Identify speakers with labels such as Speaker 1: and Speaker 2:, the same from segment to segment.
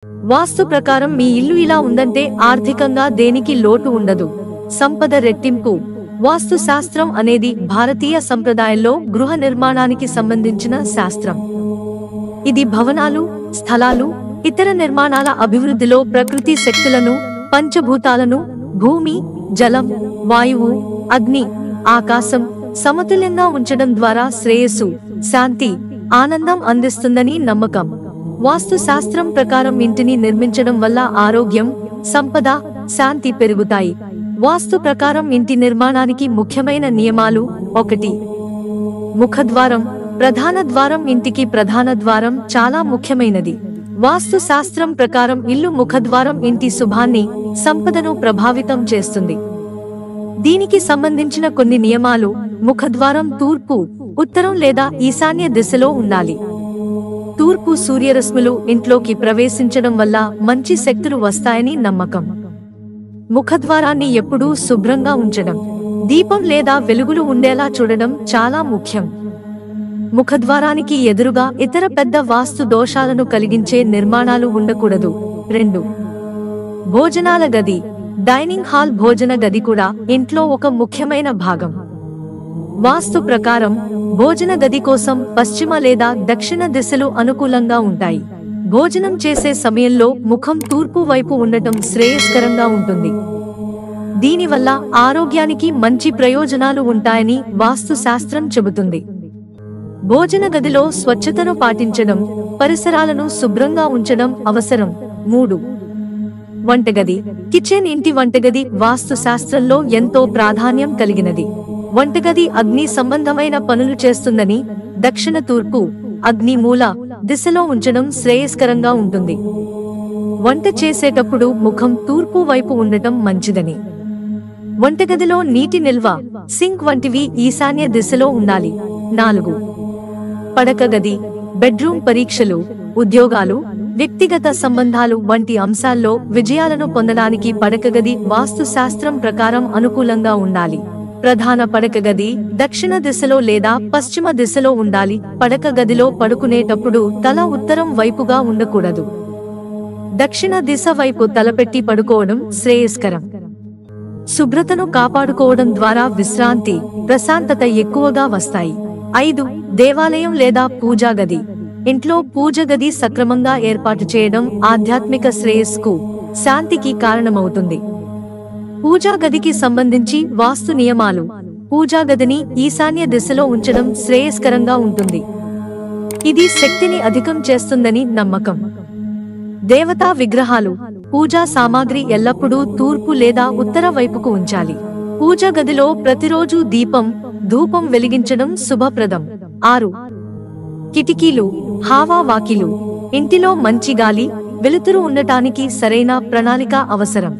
Speaker 1: వాస్తు ప్రకారం మీ ఇల్లు ఇలా ఉందంటే ఆర్థికంగా దేనికి లోటు ఉండదు, సంపద రెట్టింపు. వాస్తు శాస్త్రం అనేది భారతీయ సంప్రదాయంలో గృహ నిర్మాణానికి సంబంధించిన శాస్త్రం. ఇది భవనాలు, స్థలాలు, ఇతర నిర్మాణాల అభివృద్ధిలో ప్రకృతి శక్తులను, పంచభూతాలను, భూమి, జలం, వాయువు, అగ్ని, ఆకాశం సమతుల్యంగా ఉంచడం ద్వారా శ్రేయస్సు, శాంతి, ఆనందం అందిస్తుందని నమ్మకం. వాస్తు శాస్త్రం ప్రకారం ఇంటిని నిర్మించడం వల్ల ఆరోగ్యం, సంపద, శాంతి పెరుగుతాయి. వాస్తు ప్రకారం ఇంటి నిర్మాణానికి ముఖ్యమైన నియమాలు: 1. ముఖద్వారం, ప్రధాన ద్వారం. ఇంటికి ప్రధాన ద్వారం చాలా ముఖ్యమైనది. వాస్తు శాస్త్రం ప్రకారం ఇల్లు ముఖద్వారం ఇంటి శుభాన్ని, సంపదను ప్రభావితం చేస్తుంది. దీనికి సంబంధించిన కొన్ని నియమాలు: ముఖద్వారం తూర్పు, ఉత్తరం లేదా ఈశాన్య దిశలో ఉండాలి. తూర్పు సూర్యరశ్ములు ఇంట్లోకి ప్రవేశించడం వల్ల మంచి శక్తులు వస్తాయని నమ్మకం. ముఖద్వారాన్ని ఎప్పుడూ శుభ్రంగా ఉంచడం, దీపం లేదా వెలుగులు ఉండేలా చూడడం చాలా ముఖ్యం. ముఖద్వారానికి ఎదురుగా ఇతర పెద్ద వాస్తు దోషాలను కలిగించే నిర్మాణాలు ఉండకూడదు. 2. భోజనాల గది, డైనింగ్ హాల్. భోజన గది కూడా ఇంట్లో ఒక ముఖ్యమైన భాగం. వాస్తు ప్రకారం భోజన గది కోసం పశ్చిమ లేదా దక్షిణ దిశలు అనుకూలంగా ఉంటాయి. భోజనం చేసే సమయంలో ముఖం తూర్పు వైపు ఉండటం శ్రేయస్కరంగా ఉంటుంది. దీనివల్ల ఆరోగ్యానికి మంచి ప్రయోజనాలు ఉంటాయని వాస్తు శాస్త్రం చెబుతుంది. భోజన గదిలో స్వచ్ఛతను పాటించడం, పరిసరాలను శుభ్రంగా ఉంచడం అవసరం. 3. వంటగది, కిచెన్. ఇంటి వంటగది వాస్తు శాస్త్రంలో ఎంతో ప్రాధాన్యం కలిగినది. వంటగది అగ్ని సంబంధమైన పనులు చేస్తుందని, దక్షిణ తూర్పు, అగ్ని మూల దిశలో ఉంచడం శ్రేయస్కరంగా ఉంటుంది. వంట చేసేటప్పుడు ముఖం తూర్పు వైపు ఉండటం మంచిదని. వంటగదిలో నీటి నిల్వ, సింక్ వంటివి ఈశాన్య దిశలో ఉండాలి. 4. పడక గది, బెడ్రూమ్. పరీక్షలు, ఉద్యోగాలు, వ్యక్తిగత సంబంధాలు వంటి అంశాల్లో విజయాలను పొందడానికి పడక గది వాస్తు శాస్త్రం ప్రకారం అనుకూలంగా ఉండాలి. ప్రధాన పడక గది దక్షిణ దిశలో లేదా పశ్చిమ దిశలో ఉండాలి. పడక గదిలో పడుకునేటప్పుడు తల ఉత్తరం వైపుగా ఉండకూడదు. దక్షిణ దిశ వైపు తలపెట్టి పడుకోవడం శ్రేయస్కరం. శుభ్రతను కాపాడుకోవడం ద్వారా విశ్రాంతి, ప్రశాంతత ఎక్కువగా వస్తాయి. 5. దేవాలయం లేదా పూజా గది. ఇంట్లో పూజ గది సక్రమంగా ఏర్పాటు చేయడం ఆధ్యాత్మిక శ్రేయస్సుకు, శాంతికి కారణమవుతుంది. పూజా గదికి సంబంధించి వాస్తు నియమాలు: పూజా గదిని ఈశాన్య దిశలో ఉంచడం శ్రేయస్కరంగా ఉంటుంది. ఇది శక్తిని అధికం చేస్తుందని నమ్మకం. దేవతా విగ్రహాలు, పూజా సామాగ్రి ఎల్లప్పుడూ తూర్పు లేదా ఉత్తర వైపుకు ఉంచాలి. పూజా గదిలో ప్రతిరోజు దీపం, ధూపం వెలిగించడం శుభప్రదం. 6. కిటికీలు, హావా వాకిలు. ఇంటిలో మంచి గాలి, వెలుతురు ఉండటానికి సరైన ప్రణాళిక అవసరం.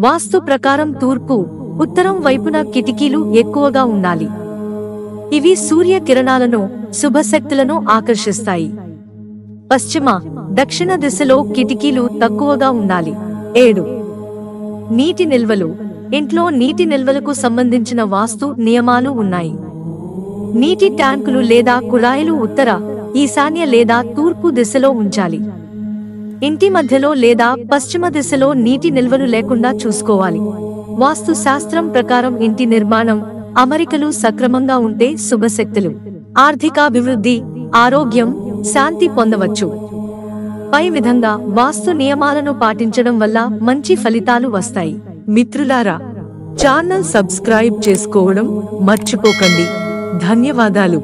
Speaker 1: వాస్తు ప్రకారం తూర్పు, ఉత్తరం వైపున కిటికీలు ఎక్కువగా ఉండాలి. ఇవి సూర్య కిరణాలను, శుభశక్తులను ఆకర్షిస్తాయి. పశ్చిమ, దక్షిణ దిశలో కిటికీలు తక్కువగా ఉండాలి. 7. నీటి నిల్వలు. ఇంట్లో నీటి నిల్వలకు సంబంధించిన వాస్తు నియమాలు ఉన్నాయి. నీటి ట్యాంకులు లేదా కుళాయిలు ఉత్తర, ఈశాన్య లేదా తూర్పు దిశలో ఉంచాలి. ఇంటి మధ్యలో లేదా పశ్చిమ దిశలో నీటి నిల్వలు లేకుండా చూసుకోవాలి. వాస్తు శాస్త్రం ప్రకారం ఇంటి నిర్మాణం, అమరికలు సక్రమంగా ఉంటే శుభశక్తులు, ఆర్థికాభివృద్ధి, ఆరోగ్యం, శాంతి పొందవచ్చు. పై విధంగా వాస్తు నియమాలను పాటించడం వల్ల మంచి ఫలితాలు వస్తాయి.
Speaker 2: మిత్రులారా, ఛానల్ సబ్స్క్రైబ్ చేసుకోవడం మర్చిపోకండి. ధన్యవాదాలు.